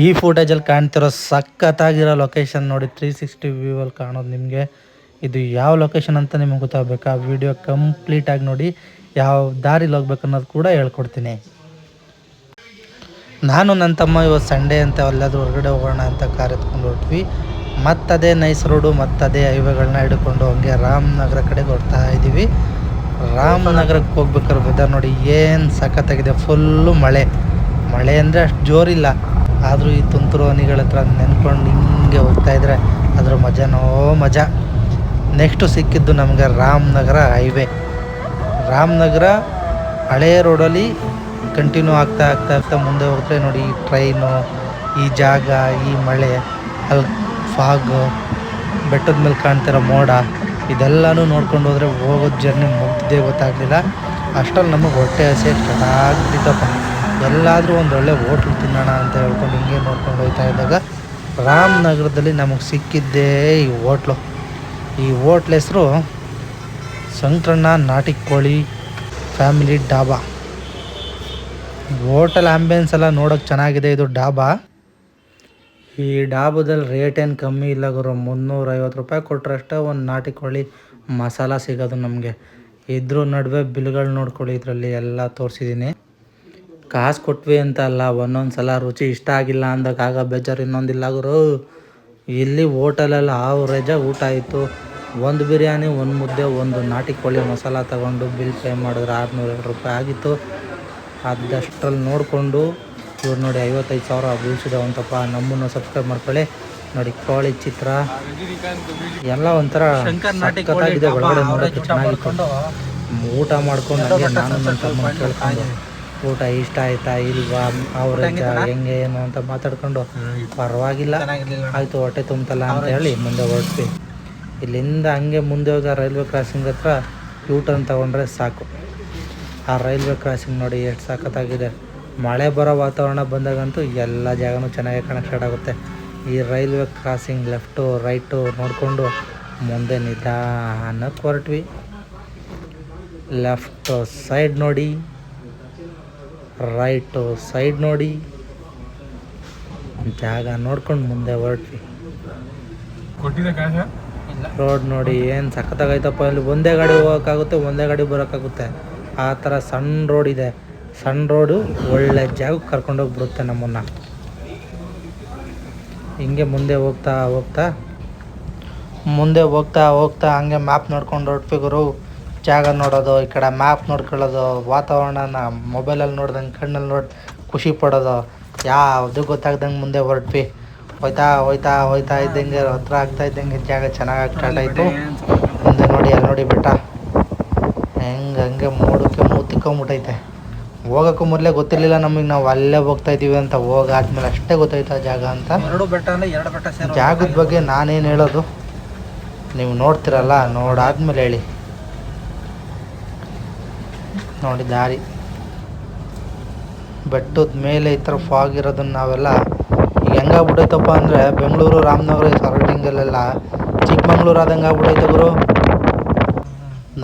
ಈ ಫುಟೇಜಲ್ಲಿ ಕಾಣ್ತಿರೋ ಸಖತ್ತಾಗಿರೋ ಲೊಕೇಶನ್ ನೋಡಿ, 360 ವ್ಯೂವಲ್ಲಿ ಕಾಣೋದು ನಿಮಗೆ. ಇದು ಯಾವ ಲೊಕೇಶನ್ ಅಂತ ನಿಮಗೆ ಗೊತ್ತಾಗಬೇಕು. ಆ ವಿಡಿಯೋ ಕಂಪ್ಲೀಟಾಗಿ ನೋಡಿ, ಯಾವ ದಾರಿಲಿ ಹೋಗ್ಬೇಕು ಅನ್ನೋದು ಕೂಡ ಹೇಳ್ಕೊಡ್ತೀನಿ. ನಾನು ನನ್ನ ತಮ್ಮ ಇವತ್ತು ಸಂಡೇ ಅಂತ ಎಲ್ಲಾದರೂ ಹೊರಗಡೆ ಹೋಗೋಣ ಅಂತ ಕಾರ್ ಎತ್ಕೊಂಡು ಹೊರಟ್ವಿ. ಮತ್ತದೇ ನೈಸ್ ರೋಡು ಮತ್ತದೇ ಹೈವೇಗಳನ್ನ ಹಿಡ್ಕೊಂಡು ಹಂಗೆ ರಾಮನಗರ ಕಡೆಗೆ ಹೊರಡ್ತಾ ಇದ್ದೀವಿ. ರಾಮನಗರಕ್ಕೆ ಹೋಗ್ಬೇಕಾದ್ರೆ ವೆದರ್ ನೋಡಿ ಏನು ಸಖತ್ತಾಗಿದೆ. ಫುಲ್ಲು ಮಳೆ ಅಂದರೆ ಅಷ್ಟು ಜೋರಿಲ್ಲ, ಆದರೂ ಈ ತುಂತುರು ಹನಿಗಳ ಹತ್ರ ನೆನ್ಕೊಂಡು ಹಿಂಗೆ ಹೋಗ್ತಾಯಿದ್ರೆ ಅದರ ಮಜಾನೋ ಮಜಾ. ನೆಕ್ಸ್ಟು ಸಿಕ್ಕಿದ್ದು ನಮಗೆ ರಾಮನಗರ ಹೈವೇ. ರಾಮನಗರ ಹಳೆಯ ರೋಡಲ್ಲಿ ಕಂಟಿನ್ಯೂ ಆಗ್ತಾ ಮುಂದೆ ಹೋಗ್ತಾರೆ ನೋಡಿ. ಈ ಟ್ರೈನು, ಈ ಜಾಗ, ಈ ಮಳೆ, ಅಲ್ಲಿ ಫಾಗು, ಬೆಟ್ಟದ ಮೇಲೆ ಕಾಣ್ತಿರೋ ಮೋಡ, ಇದೆಲ್ಲನೂ ನೋಡ್ಕೊಂಡು ಹೋದರೆ ಹೋಗೋದು ಜರ್ನಿ ಮುಗ್ದೇ ಗೊತ್ತಾಗಲಿಲ್ಲ. ಅಷ್ಟರಲ್ಲಿ ನಮಗೆ ಹೊಟ್ಟೆ ಹಸಿ ಸ್ಟಾರ್ಟ್ ಆಗ್ಬಿಟ್ಟಿತ್ತಪ್ಪ. ಎಲ್ಲಾದರೂ ಒಂದು ಒಳ್ಳೆ ಹೋಟ್ಲು ತಿನ್ನೋಣ ಅಂತ ಹೇಳ್ಕೊಂಡು ಹಿಂಗೆ ನೋಡ್ಕೊಂಡು ಹೋಗ್ತಾ ಇದ್ದಾಗ ರಾಮನಗರದಲ್ಲಿ ನಮಗೆ ಸಿಕ್ಕಿದ್ದೇ ಈ ಹೋಟ್ಲು. ಈ ಹೋಟ್ಲ್ ಹೆಸರು ಸಂಕ್ರಣ್ಣ ನಾಟಿ ಕೋಳಿ ಫ್ಯಾಮಿಲಿ ಡಾಬಾ. ಹೋಟೆಲ್ ಆ್ಯಂಬಿಯನ್ಸ್ ಎಲ್ಲ ನೋಡೋಕೆ ಚೆನ್ನಾಗಿದೆ. ಇದು ಡಾಬಾ. ಈ ಡಾಬಾದಲ್ಲಿ ರೇಟ್ ಏನು ಕಮ್ಮಿ ಇಲ್ಲ ಗುರು. 350 ರೂಪಾಯಿ ಕೊಟ್ಟರಷ್ಟೇ ಒಂದು ನಾಟಿ ಕೋಳಿ ಮಸಾಲ ಸಿಗೋದು ನಮಗೆ. ಇದ್ರ ನಡುವೆ ಬಿಲ್ಗಳು ನೋಡ್ಕೊಳ್ಳಿ, ಇದರಲ್ಲಿ ಎಲ್ಲ ತೋರಿಸಿದ್ದೀನಿ. ಕಾಸು ಕೊಟ್ವಿ ಅಂತ ಅಲ್ಲ, ಒಂದೊಂದು ಸಲ ರುಚಿ ಇಷ್ಟ ಆಗಿಲ್ಲ ಅಂದಾಗ ಆಗ ಬೇಜಾರು ಇನ್ನೊಂದಿಲ್ಲ ಗುರು. ಇಲ್ಲಿ ಹೋಟೆಲಲ್ಲಿ ಆವ್ರೇಜಾಗಿ ಊಟ ಆಯಿತು. ಒಂದು ಬಿರಿಯಾನಿ, ಒಂದು ಮುದ್ದೆ, ಒಂದು ನಾಟಿ ಕೋಳಿ ಮಸಾಲ ತಗೊಂಡು ಬಿಲ್ ಪೇ ಮಾಡಿದ್ರೆ 602 ರೂಪಾಯಿ ಆಗಿತ್ತು. ಅದಷ್ಟರಲ್ಲಿ ನೋಡಿಕೊಂಡು ಇವ್ರು ನೋಡಿ 55,000 ಬೀಳ್ಸಿದಾವಂತಪ್ಪ. ನಮ್ಮನ್ನು ಸಬ್ಸ್ಕ್ರೈಬ್ ಮಾಡ್ಕೊಳ್ಳಿ. ನೋಡಿ ಕೋಳಿ ಚಿತ್ರ ಎಲ್ಲ ಒಂಥರ ಸಖತ್ತಾಗಿದೆ. ಒಳಗಡೆ ನೋಡೋಕ್ಕೆ ಚೆನ್ನಾಗಿತ್ತು. ಊಟ ಮಾಡ್ಕೊಂಡು ಹಂಗೆ ನಾನು ನನ್ನ ತಮ್ಮ ಕೇಳ್ಕೊಂಡು ಊಟ ಇಷ್ಟ ಆಯ್ತಾ ಇಲ್ವಾ, ಅವ್ರ ಹೆಂಗೆ ಏನು ಅಂತ ಮಾತಾಡ್ಕೊಂಡು ಪರವಾಗಿಲ್ಲ ಆಯಿತು ಹೊಟ್ಟೆ ತುಂಬತಲ್ಲ ಅಂತ ಹೇಳಿ ಮುಂದೆ ಹೊರಟ್ವಿ. ಇಲ್ಲಿಂದ ಹಂಗೆ ಮುಂದೆ ಹೋಗಿ ರೈಲ್ವೆ ಕ್ರಾಸಿಂಗ್ ಹತ್ರ ಟರ್ನ್ ತೊಗೊಂಡ್ರೆ ಸಾಕು. ಆ ರೈಲ್ವೆ ಕ್ರಾಸಿಂಗ್ ನೋಡಿ ಎಷ್ಟು ಸಖತ್ತಾಗಿದೆ. ಮಳೆ ಬರೋ ವಾತಾವರಣ ಬಂದಾಗಂತೂ ಎಲ್ಲ ಜಾಗನೂ ಚೆನ್ನಾಗಿ ಕಾಣಕ್ಕೆ ಸ್ಟಾರ್ಟ್ ಆಗುತ್ತೆ. ಈ ರೈಲ್ವೆ ಕ್ರಾಸಿಂಗ್ ಲೆಫ್ಟು ರೈಟು ನೋಡಿಕೊಂಡು ಮುಂದೆ ನಿಧಾನಕ್ಕೆ ಹೊರಟ್ವಿ. ಲೆಫ್ಟು ಸೈಡ್ ನೋಡಿ, ರೈಟು ಸೈಡ್ ನೋಡಿ, ಜಾಗ ನೋಡ್ಕೊಂಡು ಮುಂದೆ ಹೊರಟ್ವಿ. ರೋಡ್ ನೋಡಿ ಏನು ಸಖತ್ತಾಗೈತಪ್ಪ. ಇಲ್ಲಿ ಒಂದೇ ಗಾಡಿ ಹೋಗೋಕ್ಕಾಗುತ್ತೆ, ಒಂದೇ ಗಾಡಿ ಬರೋಕ್ಕಾಗುತ್ತೆ. ಆ ಥರ ಸಣ್ಣ ರೋಡ್ ಇದೆ. ಸಣ್ಣ ರೋಡು ಒಳ್ಳೆ ಜಾಗಕ್ಕೆ ಕರ್ಕೊಂಡೋಗ್ಬಿಡುತ್ತೆ ನಮ್ಮನ್ನು. ಹಿಂಗೆ ಮುಂದೆ ಹೋಗ್ತಾ ಹಂಗೆ ಮ್ಯಾಪ್ ನೋಡ್ಕೊಂಡು ಹೊರಟ್ವಿ ಗುರು. ಜಾಗ ನೋಡೋದು, ಈ ಕಡೆ ಮ್ಯಾಪ್ ನೋಡ್ಕೊಳ್ಳೋದು, ವಾತಾವರಣನ ಮೊಬೈಲಲ್ಲಿ ನೋಡ್ದಂಗೆ ಕಣ್ಣಲ್ಲಿ ನೋಡಿ ಖುಷಿ ಪಡೋದು, ಯಾವುದು ಗೊತ್ತಾಗ್ದಂಗೆ ಮುಂದೆ ಹೊರಟ್ವಿ. ಹೋಯ್ತಾ ಇದ್ದಂಗೆ ಹತ್ರ ಆಗ್ತಾ ಇದ್ದಂಗೆ ಜಾಗ ಚೆನ್ನಾಗಿ ಸ್ಟಾರ್ಟ್ ಆಯಿತು. ಮುಂದೆ ನೋಡಿ, ಅಲ್ಲಿ ನೋಡಿ ಬೆಟ್ಟ ಹಂಗೆ ಮೋಡಕ್ಕೆ ಮುತ್ತಿಕೊಂಬಿಟ್ಟೈತೆ. ಹೋಗೋಕ್ಕೂ ಮೊದಲೇ ಗೊತ್ತಿರಲಿಲ್ಲ ನಮಗೆ, ನಾವು ಅಲ್ಲೇ ಹೋಗ್ತಾ ಇದ್ದೀವಿ ಅಂತ. ಹೋಗಾದ್ಮೇಲೆ ಅಷ್ಟೇ ಗೊತ್ತಾಯ್ತು ಆ ಜಾಗ ಅಂತ. ಎರಡು ಬೆಟ್ಟ ಜಾಗದ ಬಗ್ಗೆ ನಾನೇನು ಹೇಳೋದು, ನೀವು ನೋಡ್ತಿರಲ್ಲ, ನೋಡಾದ್ಮೇಲೆ ಹೇಳಿ. ನೋಡಿ ದಾರಿ ಬೆಟ್ಟದ ಮೇಲೆ ಈ ಥರ ಫಾಗ್ ಇರೋದನ್ನು ನಾವೆಲ್ಲ ಈಗ ಹೆಂಗಾಗ್ಬಿಟ್ಟೈತಪ್ಪ ಅಂದರೆ, ಬೆಂಗಳೂರು ರಾಮನಗರ ಸರೌಂಡಿಂಗಲ್ಲೆಲ್ಲ ಚಿಕ್ಕಮಂಗ್ಳೂರು ಆದಂಗೆ ಆಗ್ಬಿಟ್ಟೈತೆ ಗುರು.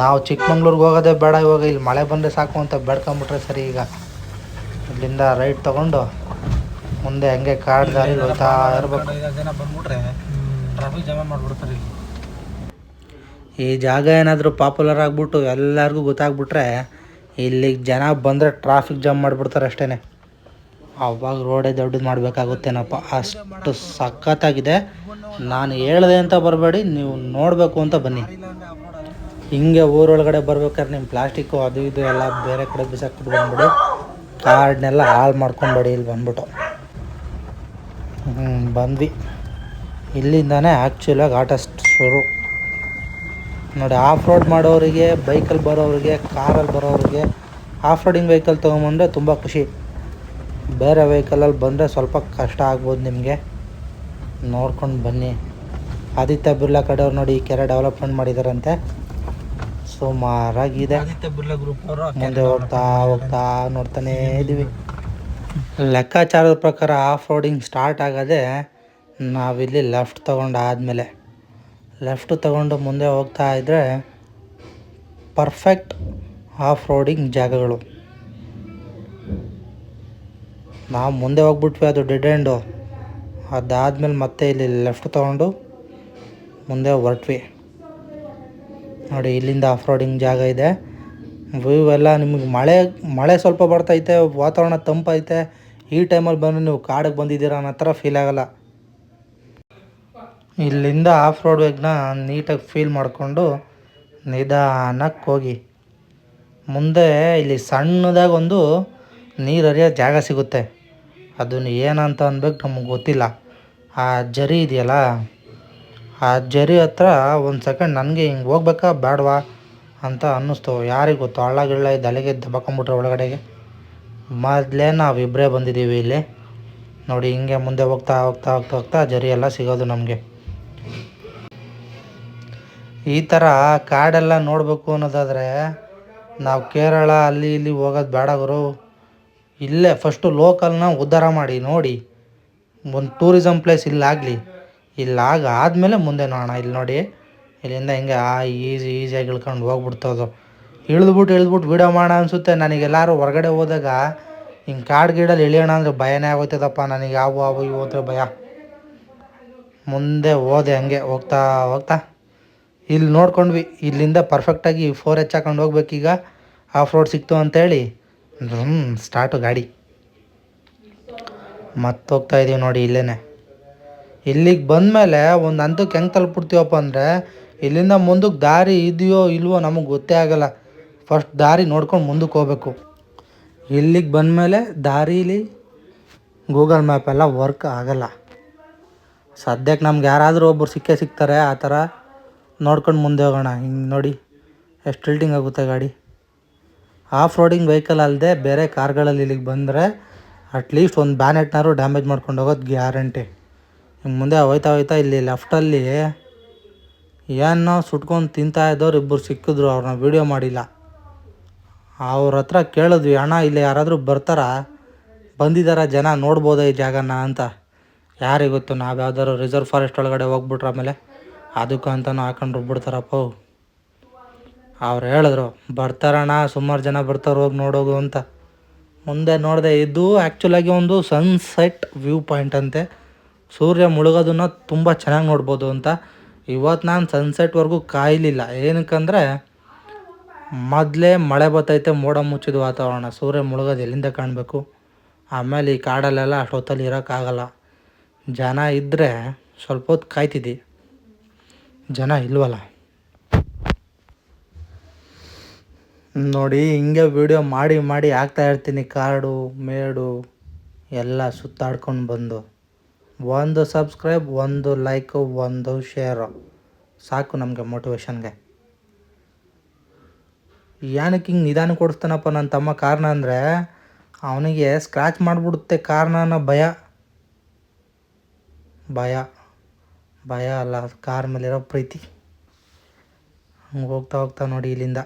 ನಾವು ಚಿಕ್ಕಮಂಗ್ಳೂರಿಗೆ ಹೋಗೋದೇ ಬೇಡ ಇವಾಗ, ಇಲ್ಲಿ ಮಳೆ ಬಂದರೆ ಸಾಕು ಅಂತ ಬೇಡ್ಕೊಂಬಿಟ್ರೆ ಸರಿ. ಈಗ ಇಲ್ಲಿಂದ ರೈಟ್ ತೊಗೊಂಡು ಮುಂದೆ ಹಂಗೆ ಕಾಡು ದಾರಿ ಹೋಗ್ತಾ ಇರ್ಬೇಕು. ಈ ಜಾಗ ಏನಾದರೂ ಪಾಪ್ಯುಲರ್ ಆಗಿಬಿಟ್ಟು ಎಲ್ಲರಿಗೂ ಗೊತ್ತಾಗ್ಬಿಟ್ರೆ ಇಲ್ಲಿಗೆ ಜನ ಬಂದರೆ ಟ್ರಾಫಿಕ್ ಜಾಮ್ ಮಾಡಿಬಿಡ್ತಾರೆ ಅಷ್ಟೇ. ಅವಾಗ ರೋಡೇ ದೊಡ್ಡದು ಮಾಡಬೇಕಾಗುತ್ತೇನಪ್ಪ, ಅಷ್ಟು ಸಖತ್ತಾಗಿದೆ. ನಾನು ಹೇಳಿದೆ ಅಂತ ಬರಬೇಡಿ, ನೀವು ನೋಡಬೇಕು ಅಂತ ಬನ್ನಿ. ಹಿಂಗೆ ಊರೊಳಗಡೆ ಬರ್ಬೇಕಾದ್ರೆ ನಿಮ್ಮ ಪ್ಲಾಸ್ಟಿಕ್ಕು ಅದು ಇದು ಎಲ್ಲ ಬೇರೆ ಕಡೆ ಬಿಸಾಕ್ಬಿಟ್ಟು ಬಂದ್ಬಿಡಿ. ಕಾರ್ಡ್ನೆಲ್ಲ ಹಾಳು ಮಾಡ್ಕೊಬೇಡಿ ಇಲ್ಲಿ ಬಂದ್ಬಿಟ್ಟು. ಬಂದ್ವಿ. ಇಲ್ಲಿಂದಾನೇ ಆ್ಯಕ್ಚುಲಾಗಿ ಆಟ ಶುರು ನೋಡಿ. ಆಫ್ ರೋಡ್ ಮಾಡೋರಿಗೆ, ಬೈಕಲ್ಲಿ ಬರೋರಿಗೆ, ಕಾರಲ್ಲಿ ಬರೋರಿಗೆ ಆಫ್ ರೋಡಿಂಗ್ ವೆಹಿಕಲ್ ತೊಗೊಂಬಂದರೆ ತುಂಬ ಖುಷಿ. ಬೇರೆ ವೆಹಿಕಲಲ್ಲಿ ಬಂದರೆ ಸ್ವಲ್ಪ ಕಷ್ಟ ಆಗ್ಬೋದು ನಿಮಗೆ. ನೋಡ್ಕೊಂಡು ಬನ್ನಿ. ಆದಿತ್ಯ ಬಿರ್ಲಾ ಕಡೆಯವ್ರು ನೋಡಿ ಈ ಕೆರೆ ಡೆವಲಪ್ಮೆಂಟ್ ಮಾಡಿದಾರಂತೆ, ಸುಮಾರಾಗಿದೆ. ಆದಿತ್ಯ ಬಿರ್ಲಾ ಗ್ರೂಪ್ ಅವರು ಮುಂದೆ ಹೋಗ್ತಾ ನೋಡ್ತಾನೇ ಇದ್ದೀವಿ. ಲೆಕ್ಕಾಚಾರದ ಪ್ರಕಾರ ಆಫ್ ರೋಡಿಂಗ್ ಸ್ಟಾರ್ಟ್ ಆಗೋದೇ ನಾವಿಲ್ಲಿ ಲೆಫ್ಟ್ ತೊಗೊಂಡು ಆದಮೇಲೆ. ಲೆಫ್ಟ್ ತೊಗೊಂಡು ಮುಂದೆ ಹೋಗ್ತಾ ಇದ್ದರೆ ಪರ್ಫೆಕ್ಟ್ ಆಫ್ ರೋಡಿಂಗ್ ಜಾಗಗಳು. ನಾವು ಮುಂದೆ ಹೋಗ್ಬಿಟ್ವಿ, ಅದು ಡೆಡ್ ಎಂಡು. ಅದಾದಮೇಲೆ ಮತ್ತೆ ಇಲ್ಲಿ ಲೆಫ್ಟ್ ತೊಗೊಂಡು ಮುಂದೆ ಹೊರಟ್ವಿ. ನೋಡಿ ಇಲ್ಲಿಂದ ಆಫ್ ರೋಡಿಂಗ್ ಜಾಗ ಇದೆ. ವ್ಯೂ ಎಲ್ಲ ನಿಮಗೆ ಮಳೆ ಸ್ವಲ್ಪ ಬರ್ತೈತೆ, ವಾತಾವರಣ ತಂಪೈತೆ. ಈ ಟೈಮಲ್ಲಿ ಬಂದು ನೀವು ಕಾಡಿಗೆ ಬಂದಿದ್ದೀರಾ ಅನ್ನೋ ಥರ ಫೀಲ್ ಆಗೋಲ್ಲ. ಇಲ್ಲಿಂದ ಆಫ್ ರೋಡ್ ವೇಗ್ನ ನೀಟಾಗಿ ಫೀಲ್ ಮಾಡಿಕೊಂಡು ನಿಧಾನಕ್ಕೆ ಹೋಗಿ ಮುಂದೆ ಇಲ್ಲಿ ಸಣ್ಣದಾಗಿ ಒಂದು ನೀರು ಹರಿಯೋ ಜಾಗ ಸಿಗುತ್ತೆ. ಅದನ್ನು ಏನಂತ ಅನ್ಬೇಕು ನಮಗೆ ಗೊತ್ತಿಲ್ಲ. ಆ ಜರಿ ಇದೆಯಲ್ಲ, ಆ ಜರಿ ಹತ್ರ ಒಂದು ಸೆಕೆಂಡ್ ನನಗೆ ಹಿಂಗೆ ಹೋಗ್ಬೇಕಾ ಬೇಡವಾ ಅಂತ ಅನ್ನಿಸ್ತು. ಯಾರಿಗೆ ಗೊತ್ತು, ಹಳ್ಳ ಗಿಳ್ಳ ತಲೆಗೆ ದಬಕೊಂಬಿಟ್ರೆ ಒಳಗಡೆಗೆ. ಮೊದಲೇ ನಾವಿಬ್ಬರೇ ಬಂದಿದ್ದೀವಿ ಇಲ್ಲಿ. ನೋಡಿ ಹಿಂಗೆ ಮುಂದೆ ಹೋಗ್ತಾ ಹೋಗ್ತಾ ಹೋಗ್ತಾ ಹೋಗ್ತಾ ಜರಿ ಎಲ್ಲ ಸಿಗೋದು ನಮಗೆ. ಈ ಥರ ಕಾಡೆಲ್ಲ ನೋಡಬೇಕು ಅನ್ನೋದಾದರೆ ನಾವು ಕೇರಳ ಅಲ್ಲಿ ಇಲ್ಲಿ ಹೋಗೋದು ಬೇಡ ಗುರು. ಇಲ್ಲೇ ಫಸ್ಟು ಲೋಕಲ್ನ ಉದ್ಧಾರ ಮಾಡಿ ನೋಡಿ. ಒಂದು ಟೂರಿಸಮ್ ಪ್ಲೇಸ್ ಇಲ್ಲಾಗಲಿ, ಆದಮೇಲೆ ಮುಂದೆ ನೋಡೋಣ. ಇಲ್ಲಿ ನೋಡಿ, ಇಲ್ಲಿಂದ ಹಿಂಗೆ ಈಸಿಯಾಗಿ ಇಳ್ಕೊಂಡು ಹೋಗ್ಬಿಡ್ತೋದು. ಇಳಿದ್ಬಿಟ್ಟು ವೀಡಿಯೋ ಮಾಡೋಣ ಅನಿಸುತ್ತೆ. ನನಗೆಲ್ಲರೂ ಹೊರಗಡೆ ಹೋದಾಗ ಹಿಂಗೆ ಕಾಡು ಗೀಡಲ್ಲಿ ಇಳಿಯೋಣ ಅಂದರೆ ಭಯನೇ ಆಗೋಯ್ತದಪ್ಪ ನನಗೆ. ಅವು ಇವು ಹೋದ್ರೆ ಭಯ. ಮುಂದೆ ಹೋದೆ ಹಂಗೆ ಹೋಗ್ತಾ ಹೋಗ್ತಾ ಇಲ್ಲಿ ನೋಡ್ಕೊಂಡ್ವಿ. ಇಲ್ಲಿಂದ ಪರ್ಫೆಕ್ಟಾಗಿ 4H ಹಾಕೊಂಡು ಹೋಗ್ಬೇಕೀಗ. ಆಫ್ ರೋಡ್ ಸಿಕ್ತು ಅಂತೇಳಿ ಸ್ಟಾರ್ಟು ಗಾಡಿ. ಮತ್ತೆ ಹೋಗ್ತಾಯಿದ್ದೀವಿ ನೋಡಿ ಇಲ್ಲೇ. ಇಲ್ಲಿಗೆ ಬಂದಮೇಲೆ ಒಂದು ಹಂತಕ್ಕೆ ಹೆಂಗೆ ತಲುಪಿಬಿಡ್ತೀವಪ್ಪ ಅಂದರೆ, ಇಲ್ಲಿಂದ ಮುಂದಕ್ಕೆ ದಾರಿ ಇದೆಯೋ ಇಲ್ವೋ ನಮಗೆ ಗೊತ್ತೇ ಆಗೋಲ್ಲ. ಫಸ್ಟ್ ದಾರಿ ನೋಡ್ಕೊಂಡು ಮುಂದಕ್ಕೆ ಹೋಗ್ಬೇಕು. ಇಲ್ಲಿಗೆ ಬಂದಮೇಲೆ ದಾರೀಲಿ ಗೂಗಲ್ ಮ್ಯಾಪೆಲ್ಲ ವರ್ಕ್ ಆಗೋಲ್ಲ. ಸದ್ಯಕ್ಕೆ ನಮ್ಗೆ ಯಾರಾದರೂ ಒಬ್ಬರು ಸಿಗ್ತಾರೆ. ಆ ಥರ ನೋಡ್ಕೊಂಡು ಮುಂದೆ ಹೋಗೋಣ. ಹಿಂಗೆ ನೋಡಿ ಎಷ್ಟು ಟಿಲ್ಟಿಂಗ್ ಆಗುತ್ತೆ ಗಾಡಿ. ಆಫ್ ರೋಡಿಂಗ್ ವೆಹಿಕಲ್ ಅಲ್ಲದೆ ಬೇರೆ ಕಾರ್ಗಳಲ್ಲಿ ಇಲ್ಲಿಗೆ ಬಂದರೆ ಅಟ್ಲೀಸ್ಟ್ ಒಂದು ಬ್ಯಾನೆಟ್ನಾರು ಡ್ಯಾಮೇಜ್ ಮಾಡ್ಕೊಂಡು ಹೋಗೋದು ಗ್ಯಾರಂಟಿ. ಹಿಂಗೆ ಮುಂದೆ ಹೋಯ್ತಾ ಇಲ್ಲಿ ಲೆಫ್ಟಲ್ಲಿ ಏನೋ ಸುಟ್ಕೊಂಡು ತಿಂತಾ ಇದ್ದವ್ರು ಇಬ್ಬರು ಸಿಕ್ಕಿದ್ರು. ಅವ್ರನ್ನ ವೀಡಿಯೋ ಮಾಡಿಲ್ಲ. ಅವ್ರ ಹತ್ರ ಕೇಳಿದ್ವಿ, ಅಣ್ಣ ಇಲ್ಲಿ ಯಾರಾದರೂ ಬಂದಿದ್ದಾರ ಜನ ನೋಡ್ಬೋದಾ ಈ ಜಾಗನ ಅಂತ. ಯಾರಿಗೆ ಗೊತ್ತು, ನಾವು ಯಾವ್ದಾದ್ರು ರಿಸರ್ವ್ ಫಾರೆಸ್ಟ್ ಒಳಗಡೆ ಹೋಗ್ಬಿಟ್ರೆ ಆಮೇಲೆ ಅದಕ್ಕೂ ಅಂತಲೂ ಹಾಕೊಂಡು ರುಬ್ಬಿಡ್ತಾರಪ್ಪ. ಅವ್ರು ಹೇಳಿದ್ರು ಬರ್ತಾರಣ್ಣ, ಸುಮಾರು ಜನ ಬರ್ತಾರೆ, ಹೋಗಿ ನೋಡೋದು ಅಂತ. ಮುಂದೆ ನೋಡಿದೆ, ಇದು ಆ್ಯಕ್ಚುಲಾಗಿ ಒಂದು ಸನ್ಸೆಟ್ ವ್ಯೂ ಪಾಯಿಂಟ್ ಅಂತೆ. ಸೂರ್ಯ ಮುಳುಗೋದನ್ನು ತುಂಬ ಚೆನ್ನಾಗಿ ನೋಡ್ಬೋದು ಅಂತ. ಇವತ್ತು ನಾನು ಸನ್ಸೆಟ್ವರೆಗೂ ಕಾಯಲಿಲ್ಲ. ಏನಕ್ಕಂದರೆ ಮೊದಲೇ ಮಳೆ ಬರ್ತೈತೆ, ಮೋಡ ಮುಚ್ಚಿದ ವಾತಾವರಣ. ಸೂರ್ಯ ಮುಳುಗೋದು ಎಲ್ಲಿಂದ ಕಾಣಬೇಕು. ಆಮೇಲೆ ಈ ಕಾಡಲ್ಲೆಲ್ಲ ಅಷ್ಟೊತ್ತಲ್ಲಿ ಇರೋಕ್ಕಾಗಲ್ಲ. ಜನ ಇದ್ದರೆ ಸ್ವಲ್ಪ ಹೊತ್ತು ಕಾಯ್ತಿದ್ದಿ, ಜನ ಇಲ್ವಲ್ಲ. ನೋಡಿ ಹಿಂಗೆ ವೀಡಿಯೋ ಮಾಡಿ ಹಾಕ್ತಾಯಿರ್ತೀನಿ. ಕಾಡು ಮೇಡು ಎಲ್ಲ ಸುತ್ತಾಡ್ಕೊಂಡು ಬಂದು ಒಂದು ಸಬ್ಸ್ಕ್ರೈಬ್, ಒಂದು ಲೈಕು, ಒಂದು ಶೇರು ಸಾಕು ನಮಗೆ ಮೋಟಿವೇಶನ್ಗೆ. ಏನಕ್ಕೆ ಹಿಂಗೆ ನಿಧಾನ ಕೊಡಿಸ್ತಾನಪ್ಪ ನನ್ನ ತಮ್ಮ ಕಾರಣ ಅಂದರೆ, ಅವನಿಗೆ ಸ್ಕ್ರ್ಯಾಚ್ ಮಾಡಿಬಿಡುತ್ತೆ ಕಾರಣನ ಭಯ ಅಲ್ಲ, ಕಾರ್ ಮೇಲಿರೋ ಪ್ರೀತಿ. ಹಂಗೆ ಹೋಗ್ತಾ ನೋಡಿ ಇಲ್ಲಿಂದ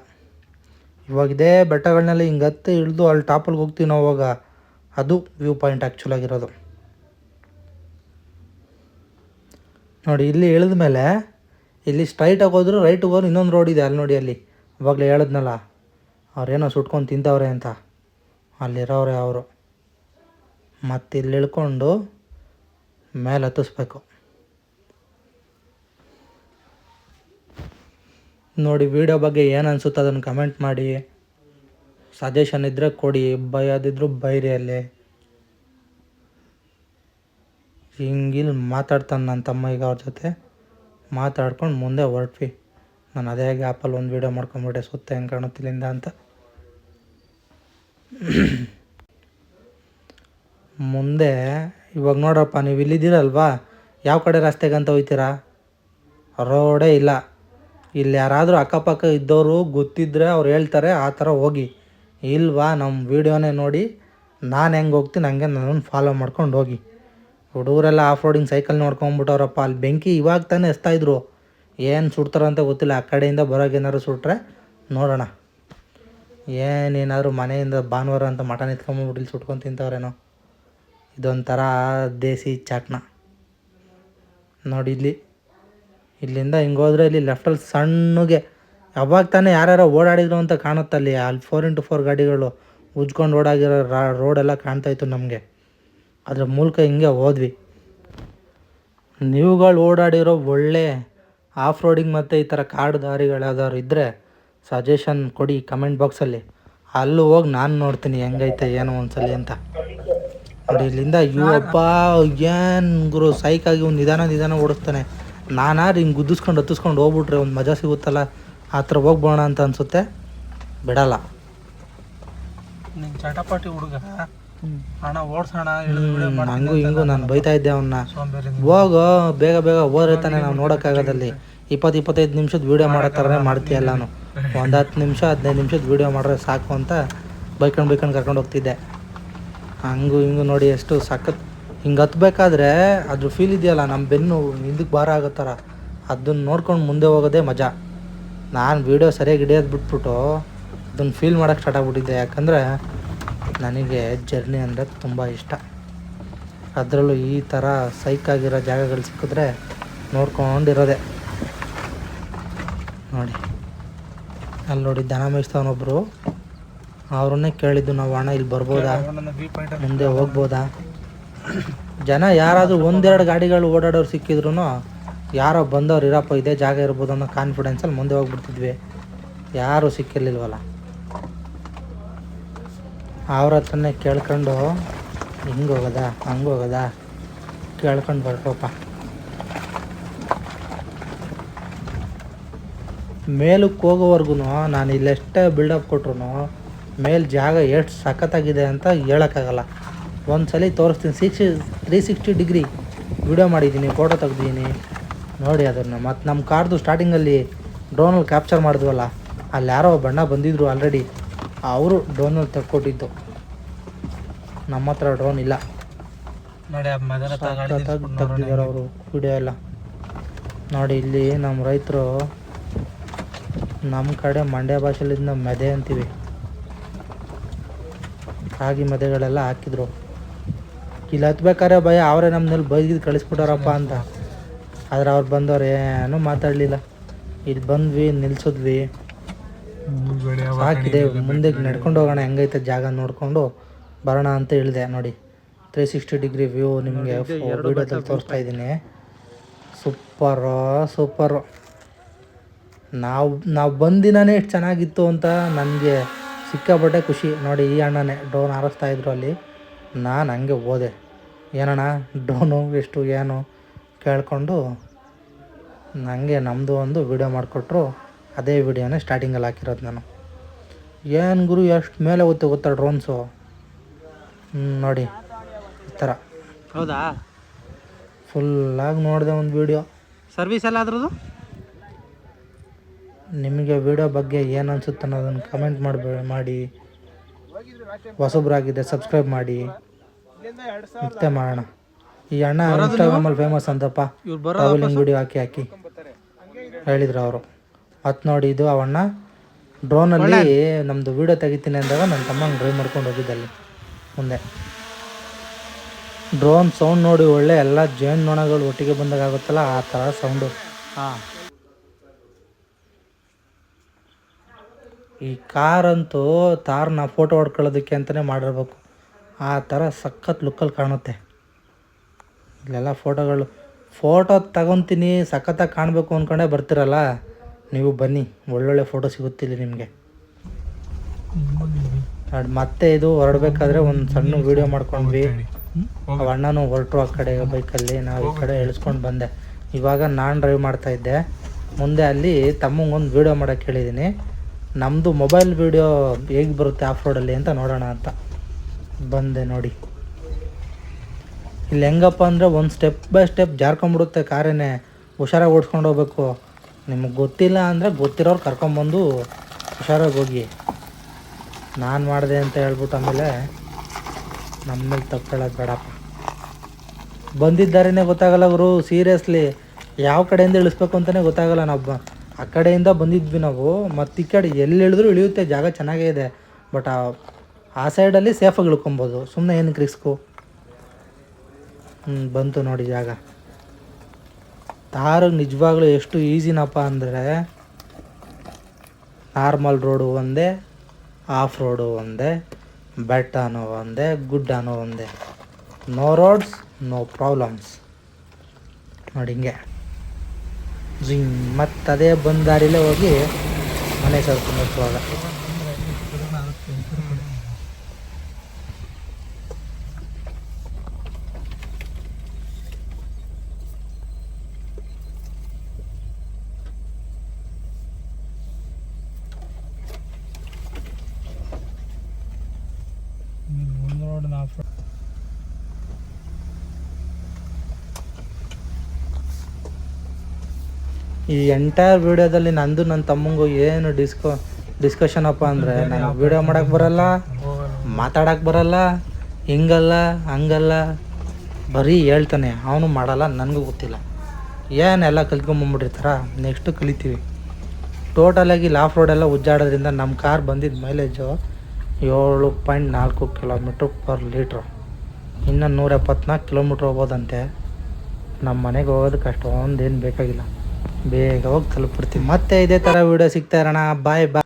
ಇವಾಗಿದೆ ಬೆಟ್ಟಗಳನ್ನೆಲ್ಲ ಹಿಂಗೆ ಹತ್ತಿ ಇಳಿದು ಅಲ್ಲಿ ಟಾಪಲ್ಲಿ ಹೋಗ್ತೀವಿ ನಾವು. ಅವಾಗ ಅದು ವ್ಯೂ ಪಾಯಿಂಟ್ ಆ್ಯಕ್ಚುಲಾಗಿರೋದು. ನೋಡಿ ಇಲ್ಲಿ ಇಳಿದ ಮೇಲೆ ಇಲ್ಲಿ ಸ್ಟ್ರೈಟಾಗಿ ಹೋದ್ರು, ರೈಟಿಗೆ ಹೋದ್ರೆ ಇನ್ನೊಂದು ರೋಡ್ ಇದೆ. ಅಲ್ಲಿ ನೋಡಿ, ಅಲ್ಲಿ ಅವಾಗಲೇ ಹೇಳಿದ್ನಲ್ಲ ಅವ್ರೇನೋ ಸುಟ್ಕೊಂಡು ತಿಂತವ್ರೆ ಅಂತ, ಅಲ್ಲಿರೋರೆ ಅವರು. ಮತ್ತು ಇಲ್ಲಿ ಇಳ್ಕೊಂಡು ಮೇಲೆ ಹತ್ತಿಸ್ಬೇಕು. ನೋಡಿ ವಿಡಿಯೋ ಬಗ್ಗೆ ಏನು ಅನಿಸುತ್ತೆ ಅದನ್ನು ಕಮೆಂಟ್ ಮಾಡಿ. ಸಜೆಷನ್ ಇದ್ದರೆ ಕೊಡಿ, ಬೈಯೋದಿದ್ರು ಬೈರಿ. ಅಲ್ಲಿ ಹಿಂಗಿಲ್ಲಿ ಮಾತಾಡ್ತಾನೆ ನನ್ನ ತಮ್ಮ. ಈಗ ಅವ್ರ ಜೊತೆ ಮಾತಾಡ್ಕೊಂಡು ಮುಂದೆ ಹೊರಟ್ವಿ. ನಾನು ಅದೇ ಗ್ಯಾಪಲ್ಲಿ ಒಂದು ವೀಡಿಯೋ ಮಾಡ್ಕೊಂಬಿಟ್ಟೆ, ಸುತ್ತ ಹೆಂಗೆ ಕಾಣುತ್ತಿಲ್ಲಿಂದ ಅಂತ. ಮುಂದೆ ಇವಾಗ ನೋಡ್ರಪ್ಪ, ನೀವು ಇಲ್ಲಿದ್ದೀರಲ್ವಾ, ಯಾವ ಕಡೆ ರಸ್ತೆಗಂತ ಹೋಗ್ತೀರಾ? ರೋಡೇ ಇಲ್ಲ. ಇಲ್ಲಿ ಯಾರಾದರೂ ಅಕ್ಕಪಕ್ಕ ಇದ್ದವರು ಗೊತ್ತಿದ್ದರೆ ಅವ್ರು ಹೇಳ್ತಾರೆ, ಆ ಥರ ಹೋಗಿ. ಇಲ್ವಾ, ನಮ್ಮ ವೀಡಿಯೋನೇ ನೋಡಿ ನಾನು ಹೆಂಗೆ ಹೋಗ್ತೀನಿ ಹಂಗೆ ನನ್ನನ್ನು ಫಾಲೋ ಮಾಡ್ಕೊಂಡು ಹೋಗಿ. ಹುಡುಗರೆಲ್ಲ ಆಫ್ ರೋಡಿಂಗ್ ಸೈಕಲ್ ನೋಡ್ಕೊಂಬಿಟ್ಟವ್ರಪ್ಪ. ಅಲ್ಲಿ ಬೆಂಕಿ ಇವಾಗ ತಾನೇ ಎಸ್ತಾಯಿದ್ರು. ಏನು ಸುಡ್ತಾರಂತ ಗೊತ್ತಿಲ್ಲ. ಆ ಕಡೆಯಿಂದ ಬರೋಕೆ ಏನಾದ್ರು ಸುಟ್ರೆ ನೋಡೋಣ. ಏನೇನಾದ್ರು ಮನೆಯಿಂದ ಭಾನುವಾರ ಅಂತ ಮಟನ್ ಎತ್ಕೊಂಬಿಟ್ಟು ಇಲ್ಲಿ ಸುಟ್ಕೊಂಡು ತಿಂತವ್ರೇನೋ. ಇದೊಂಥರ ದೇಸಿ ಚಾಕ್ನ ನೋಡಿ. ಇಲ್ಲಿಂದ ಹಿಂಗೆ ಹೋದರೆ ಇಲ್ಲಿ ಲೆಫ್ಟಲ್ಲಿ ಸಣ್ಣಗೆ ಯಾವಾಗ ತಾನೇ ಯಾರ್ಯಾರೋ ಓಡಾಡಿದ್ರು ಅಂತ ಕಾಣುತ್ತಲ್ಲಿ. ಅಲ್ಲಿ 4x4 ಗಾಡಿಗಳು ಉಜ್ಕೊಂಡು ಓಡಾಗಿರೋ ರೋಡೆಲ್ಲ ಕಾಣ್ತಾಯಿತ್ತು ನಮಗೆ. ಅದ್ರ ಮೂಲಕ ಹಿಂಗೆ ಹೋದ್ವಿ. ನೀವುಗಳು ಓಡಾಡಿರೋ ಒಳ್ಳೆ ಆಫ್ ರೋಡಿಂಗ್ ಮತ್ತು ಈ ಥರ ಕಾಡು ದಾರಿಗಳು ಯಾವ್ದಾದ್ರು ಇದ್ದರೆ ಸಜೆಷನ್ ಕೊಡಿ ಕಮೆಂಟ್ ಬಾಕ್ಸಲ್ಲಿ. ಅಲ್ಲೂ ಹೋಗಿ ನಾನು ನೋಡ್ತೀನಿ ಹೆಂಗೈತೆ ಏನೋ ಒಂದ್ಸಲಿ ಅಂತ. ನೋಡಿ ಇಲ್ಲಿಂದ ಅಪ್ಪ ಏನು ಗುರು ಸೈಕಾಗಿ ಒಂದು ನಿಧಾನ ಓಡಿಸ್ತಾನೆ. ನಾನಾರು ಹಿಂಗೆ ಗುದ್ದಿಸ್ಕೊಂಡು ಹತ್ತಿಸ್ಕೊಂಡು ಹೋಗ್ಬಿಟ್ರೆ ಒಂದು ಮಜಾ ಸಿಗುತ್ತಲ್ಲ, ಆ ಥರ ಹೋಗ್ಬೋಣ ಅಂತ ಅನಿಸುತ್ತೆ. ಬಿಡಲ್ಲ. ನಿನ್ನ ಚಟಪಾಟಿ ಹುಡುಗ ಹಣ ಓಡಿಸೋಣ ಹಂಗೂ ಹಿಂಗೂ ನಾನು ಬೈತಾ ಇದ್ದೆ ಅವನ್ನ, ಹೋಗೋ ಬೇಗ ಹೋದ್ರೆ ತಾನೆ ನಾವು ನೋಡೋಕ್ಕಾಗೋದಲ್ಲಿ. 20-25 ನಿಮಿಷದ ವೀಡಿಯೋ ಮಾಡೋ ಮಾಡ್ತೀಯಲ್ಲ ನಾನು. ಒಂದು 10 ನಿಮಿಷ 15 ನಿಮಿಷದ ವೀಡಿಯೋ ಮಾಡಿದ್ರೆ ಸಾಕು ಅಂತ ಬೈಕೊಂಡು ಕರ್ಕೊಂಡು ಹೋಗ್ತಿದ್ದೆ. ಹಂಗೂ ಹಿಂಗೂ ನೋಡಿ ಎಷ್ಟು ಸಖತ್. ಹಿಂಗೆ ಹತ್ಬೇಕಾದ್ರೆ ಅದ್ರ ಫೀಲ್ ಇದೆಯಲ್ಲ, ನಮ್ಮ ಬೆನ್ನು ಹಿಂದಕ್ಕೆ ಭಾರ ಆಗೋ ಥರ, ಅದನ್ನು ನೋಡ್ಕೊಂಡು ಮುಂದೆ ಹೋಗೋದೇ ಮಜಾ. ನಾನು ವೀಡಿಯೋ ಸರಿಯಾಗಿ ಹಿಡಿಯೋದು ಬಿಟ್ಬಿಟ್ಟು ಅದನ್ನು ಫೀಲ್ ಮಾಡೋಕ್ಕೆ ಸ್ಟಾರ್ಟ್ ಆಗಿಬಿಟ್ಟಿದ್ದೆ. ಯಾಕಂದರೆ ನನಗೆ ಜರ್ನಿ ಅಂದರೆ ತುಂಬ ಇಷ್ಟ. ಅದರಲ್ಲೂ ಈ ಥರ ಸೈಕಾಗಿರೋ ಜಾಗಗಳು ಸಿಕ್ಕಿದ್ರೆ ನೋಡ್ಕೊಂಡಿರೋದೆ. ನೋಡಿ ಅಲ್ಲಿ ನೋಡಿ ದನ ಮೇಯಿಸ್ತಾವನೊಬ್ಬರು, ಅವ್ರನ್ನೇ ಕೇಳಿದ್ದು ನಾವು, ಅಣ್ಣ ಇಲ್ಲಿ ಬರ್ಬೋದಾ, ಮುಂದೆ ಹೋಗ್ಬೋದಾ. ಜನ ಯಾರಾದರೂ 1-2 ಗಾಡಿಗಳು ಓಡಾಡೋರು ಸಿಕ್ಕಿದ್ರು ಯಾರೋ ಬಂದವ್ರು ಇರಪ್ಪ ಇದೇ ಜಾಗ ಇರ್ಬೋದು ಅನ್ನೋ ಕಾನ್ಫಿಡೆನ್ಸಲ್ಲಿ ಮುಂದೆ ಹೋಗ್ಬಿಡ್ತಿದ್ವಿ. ಯಾರೂ ಸಿಕ್ಕಿರ್ಲಿಲ್ವಲ್ಲ. ಅವ್ರ ಹತ್ರನೇ ಕೇಳ್ಕೊಂಡು ಹಿಂಗೆ ಹೋಗೋದಾ ಹಂಗೆ ಹೋಗೋದಾ ಕೇಳ್ಕೊಂಡು ಬರ್ಬೇಕಪ್ಪ. ಮೇಲಕ್ಕೆ ಹೋಗೋವರೆಗೂ ನಾನು ಇಲ್ಲೆಷ್ಟೇ ಬಿಲ್ಡಪ್ ಕೊಟ್ರು ಮೇಲೆ ಜಾಗ ಎಷ್ಟು ಸಖತ್ತಾಗಿದೆ ಅಂತ ಹೇಳೋಕ್ಕಾಗಲ್ಲ. ಒಂದು ಸಲ ತೋರಿಸ್ತೀನಿ, 360 ಡಿಗ್ರಿ ವಿಡಿಯೋ ಮಾಡಿದ್ದೀನಿ, ಫೋಟೋ ತೆಗ್ದಿದ್ದೀನಿ ನೋಡಿ ಅದನ್ನು. ಮತ್ತು ನಮ್ಮ ಕಾರ್ದು ಸ್ಟಾರ್ಟಿಂಗಲ್ಲಿ ಡ್ರೋನಲ್ಲಿ ಕ್ಯಾಪ್ಚರ್ ಮಾಡಿದ್ವಲ್ಲ, ಅಲ್ಲಿ ಯಾರೋ ಬಣ್ಣ ಬಂದಿದ್ರು ಆಲ್ರೆಡಿ, ಅವರು ಡ್ರೋನಲ್ಲಿ ತೆಕ್ಕೊಟ್ಟಿದ್ದು. ನಮ್ಮ ಹತ್ರ ಡ್ರೋನ್ ಇಲ್ಲ, ತೆಗ್ದಿದ್ದಾರೆ ಅವರು ವಿಡಿಯೋ ಎಲ್ಲ. ನೋಡಿ ಇಲ್ಲಿ ನಮ್ಮ ರೈತರು, ನಮ್ಮ ಕಡೆ ಮಂಡ್ಯ ಭಾಷೆಲಿಂದ ಮೆದೆ ಅಂತೀವಿ, ರಾಗಿ ಮೆದೆಗಳೆಲ್ಲ ಹಾಕಿದ್ರು. ಇಲ್ಲಿ ಹತ್ಬೇಕಾರೆ ಭಯ, ಅವರೇ ನಮ್ಮನ್ನೆಲ್ಲಿ ಬೈದಿದ್ದು ಕಳಿಸ್ಬಿಟ್ಟಾರಪ್ಪ ಅಂತ. ಆದರೆ ಅವ್ರು ಬಂದವ್ರು ಏನೂ ಮಾತಾಡಲಿಲ್ಲ. ಇಲ್ಲಿ ಬಂದ್ವಿ, ನಿಲ್ಸಿದ್ವಿ, ಸಾಕಿದೆ, ಮುಂದೆ ನಡ್ಕೊಂಡು ಹೋಗೋಣ, ಹೆಂಗೈತೆ ಜಾಗ ನೋಡಿಕೊಂಡು ಬರೋಣ ಅಂತ ಹೇಳಿದೆ. ನೋಡಿ 360 ಡಿಗ್ರಿ ವ್ಯೂ ನಿಮಗೆ ವೀಡಿಯೋದಲ್ಲಿ ತೋರಿಸ್ತಾ ಇದ್ದೀನಿ. ಸೂಪರು. ನಾವು ಬಂದಿನೇ ಎಷ್ಟು ಚೆನ್ನಾಗಿತ್ತು ಅಂತ ನನಗೆ ಸಿಕ್ಕಾಪಟ್ಟೆ ಖುಷಿ. ನೋಡಿ ಈ ಅಣ್ಣನೇ ಡ್ರೋನ್ ಹಾರಿಸ್ತಾಯಿದ್ರು ಅಲ್ಲಿ, ನಾನು ಹಂಗೆ ಹೋದೆ. ಏನಣ್ಣ ಡ್ರೋನು ಎಷ್ಟು ಏನು ಕೇಳಿಕೊಂಡು ನನಗೆ ನಮ್ಮದು ಒಂದು ವೀಡಿಯೋ ಮಾಡಿಕೊಟ್ರು. ಅದೇ ವೀಡಿಯೋನೇ ಸ್ಟಾರ್ಟಿಂಗಲ್ಲಿ ಹಾಕಿರೋದು ನಾನು. ಏನು ಗುರು ಎಷ್ಟು ಮೇಲೆ ಗೊತ್ತಾ ಡ್ರೋನ್ಸು. ನೋಡಿ ಈ ಥರ. ಹೌದಾ, ಫುಲ್ಲಾಗಿ ನೋಡಿದೆ ಒಂದು ವೀಡಿಯೋ. ಸರ್ವಿಸ್ ಎಲ್ಲ ಅದ್ರದ್ದು. ನಿಮಗೆ ವೀಡಿಯೋ ಬಗ್ಗೆ ಏನು ಅನಿಸುತ್ತೆ ಅನ್ನೋದನ್ನು ಕಮೆಂಟ್ ಮಾಡಿ. ಹೊಸಬ್ರಾಗಿದೆ ಸಬ್ಸ್ಕ್ರೈಬ್ ಮಾಡಿ, ಮತ್ತೆ ಮಾಡೋಣ. ಈ ಅಣ್ಣ ಇನ್ಸ್ಟಾಗ್ರಾಮಲ್ಲಿ ಫೇಮಸ್ ಅಂತಪ್ಪ, ಟ್ರಾವೆಲಿಂಗ್ ವೀಡಿಯೋ ಹಾಕಿ ಹೇಳಿದ್ರು ಅವರು. ಮತ್ತು ನೋಡಿ ಇದು ಅವಣ್ಣ ಡ್ರೋನಲ್ಲಿ ನಮ್ಮದು ವೀಡಿಯೋ ತೆಗಿತೀನಿ ಅಂದಾಗ ನನ್ನ ತಮ್ಮಂಗೆ ಡ್ರೈವ್ ಮಾಡ್ಕೊಂಡು ಹೋಗಿದ್ದಲ್ಲಿ ಮುಂದೆ. ಡ್ರೋನ್ ಸೌಂಡ್ ನೋಡಿ ಒಳ್ಳೆ ಎಲ್ಲ ಜೇನು ನೊಣಗಳು ಒಟ್ಟಿಗೆ ಬಂದಾಗ ಆಗುತ್ತಲ್ಲ ಆ ಥರ ಸೌಂಡು. ಈ ಕಾರಂತೂ ತಾರನ್ನ ಫೋಟೋ ಹೊಡ್ಕೊಳ್ಳೋದಕ್ಕೆ ಅಂತಲೇ ಮಾಡಿರ್ಬೇಕು, ಆ ಥರ ಸಖತ್ ಲುಕ್ಕಲ್ಲಿ ಕಾಣುತ್ತೆ. ಇಲ್ಲೆಲ್ಲ ಫೋಟೋ ತಗೊತೀನಿ ಸಖತ್ತಾಗಿ ಕಾಣಬೇಕು ಅಂದ್ಕೊಂಡೇ ಬರ್ತಿರಲ್ಲ, ನೀವು ಬನ್ನಿ, ಒಳ್ಳೊಳ್ಳೆ ಫೋಟೋ ಸಿಗುತ್ತಿಲ್ಲ ನಿಮಗೆ. ಮತ್ತೆ ಇದು ಹೊರಡಬೇಕಾದ್ರೆ ಒಂದು ಸಣ್ಣ ವೀಡಿಯೋ ಮಾಡ್ಕೊಂಡ್ವಿ. ಅಣ್ಣನೂ ಹೊರಟರು ಆ ಕಡೆ ಬೈಕಲ್ಲಿ, ನಾವು ಈ ಕಡೆ ಇಳಿಸ್ಕೊಂಡು ಬಂದೆ. ಇವಾಗ ನಾನು ಡ್ರೈವ್ ಮಾಡ್ತಾಯಿದ್ದೆ. ಮುಂದೆ ಅಲ್ಲಿ ತಮ್ಮಂಗೊಂದು ವೀಡಿಯೋ ಮಾಡೋಕ್ಕೆ ಹೇಳಿದ್ದೀನಿ. ನಮ್ಮದು ಮೊಬೈಲ್ ವೀಡಿಯೋ ಹೇಗೆ ಬರುತ್ತೆ ಆಫ್ ರೋಡಲ್ಲಿ ಅಂತ ನೋಡೋಣ ಅಂತ ಬಂದೆ. ನೋಡಿ ಇಲ್ಲಿ ಹೆಂಗಪ್ಪ ಅಂದರೆ ಒಂದು ಸ್ಟೆಪ್ ಬೈ ಸ್ಟೆಪ್ ಜಾರ್ಕೊಂಬಿಡುತ್ತೆ ಕಾರೇನೆ, ಹುಷಾರಾಗಿ ಓಡಿಸ್ಕೊಂಡು ಹೋಗ್ಬೇಕು. ನಿಮಗೆ ಗೊತ್ತಿಲ್ಲ ಅಂದರೆ ಗೊತ್ತಿರೋರು ಕರ್ಕೊಂಬಂದು ಹುಷಾರಾಗಿ ಹೋಗಿ. ನಾನು ಮಾಡಿದೆ ಅಂತ ಹೇಳ್ಬಿಟ್ಟು ಆಮೇಲೆ ನಮ್ಮ ಮೇಲೆ ತಪ್ಪೇಳೋದು ಬೇಡಪ್ಪ. ಬಂದಿದ್ದಾರೇ ಗೊತ್ತಾಗಲ್ಲ ಅವರು, ಸೀರಿಯಸ್ಲಿ ಯಾವ ಕಡೆಯಿಂದ ಇಳಿಸ್ಬೇಕು ಅಂತಲೇ ಗೊತ್ತಾಗಲ್ಲ. ನಾವು ಆ ಕಡೆಯಿಂದ ಬಂದಿದ್ವಿ ನಾವು, ಮತ್ತು ಈ ಕಡೆ ಎಲ್ಲಿ ಇಳಿದ್ರೂ ಇಳಿಯುತ್ತೆ, ಜಾಗ ಚೆನ್ನಾಗೇ ಇದೆ. ಬಟ್ ಆ ಸೈಡಲ್ಲಿ ಸೇಫಾಗಿ ಇಳ್ಕೊಬೋದು, ಸುಮ್ಮನೆ ಏನಕ್ಕೆ ರಿಸ್ಕು. ಬಂತು ನೋಡಿ ಜಾಗ. ತಾರಿಗೆ ನಿಜವಾಗ್ಲೂ ಎಷ್ಟು ಈಸಿನಪ್ಪ ಅಂದರೆ, ನಾರ್ಮಲ್ ರೋಡು ಒಂದೇ, ಆಫ್ ರೋಡು ಒಂದೇ, ಬೆಟ್ಟನೂ ಒಂದೇ, ಗುಡ್ಡನೂ ಒಂದೇ. No roads no problems. ನೋಡಿ ಹಿಂಗೆ ಮತ್ತು ಅದೇ ಬಂದ ದಾರಿಲೇ ಹೋಗಿ ಮನೆ ಸೇರ್ಕೊಂಡು ಇವಾಗ. ಈ ಎಂಟೈರ್ ವಿಡಿಯೋದಲ್ಲಿ ನಂದು ನನ್ನ ತಮ್ಮಂಗೂ ಏನು ಡಿಸ್ಕಷನ್ ಅಪ್ಪ ಅಂದರೆ, ನನಗೆ ವಿಡಿಯೋ ಮಾಡೋಕ್ಕೆ ಬರಲ್ಲ, ಮಾತಾಡೋಕ್ಕೆ ಬರಲ್ಲ, ಹಿಂಗಲ್ಲ ಹಂಗಲ್ಲ ಬರೀ ಹೇಳ್ತಾನೆ, ಅವನು ಮಾಡಲ್ಲ, ನನಗೂ ಗೊತ್ತಿಲ್ಲ. ಏನೆಲ್ಲ ಕಲ್ತ್ಕೊಂಬಂದ್ಬಿಟ್ಟಿರ್ತಾರ, ನೆಕ್ಸ್ಟು ಕಲಿತೀವಿ. ಟೋಟಲಾಗಿ ಲಾಫ್ ರೋಡೆಲ್ಲ ಉಜ್ಜಾಡೋದ್ರಿಂದ ನಮ್ಮ ಕಾರ್ ಬಂದಿದ್ದ ಮೈಲೇಜು 7.4 km/L. ಇನ್ನು 174 ಕಿಲೋಮೀಟ್ರ್ ಹೋಗ್ಬೋದಂತೆ. ನಮ್ಮ ಮನೆಗೆ ಹೋಗೋದಕ್ಕೆ ಅಷ್ಟೊಂದೇನು ಬೇಕಾಗಿಲ್ಲ, ಬೇಗ ಹೋಗಿ ತಲುಪಿಡ್ತೀವಿ. ಮತ್ತೆ ಇದೇ ಥರ ವೀಡಿಯೋ ಸಿಗ್ತಾ ಇರೋಣ. ಬಾಯ್ ಬಾಯ್.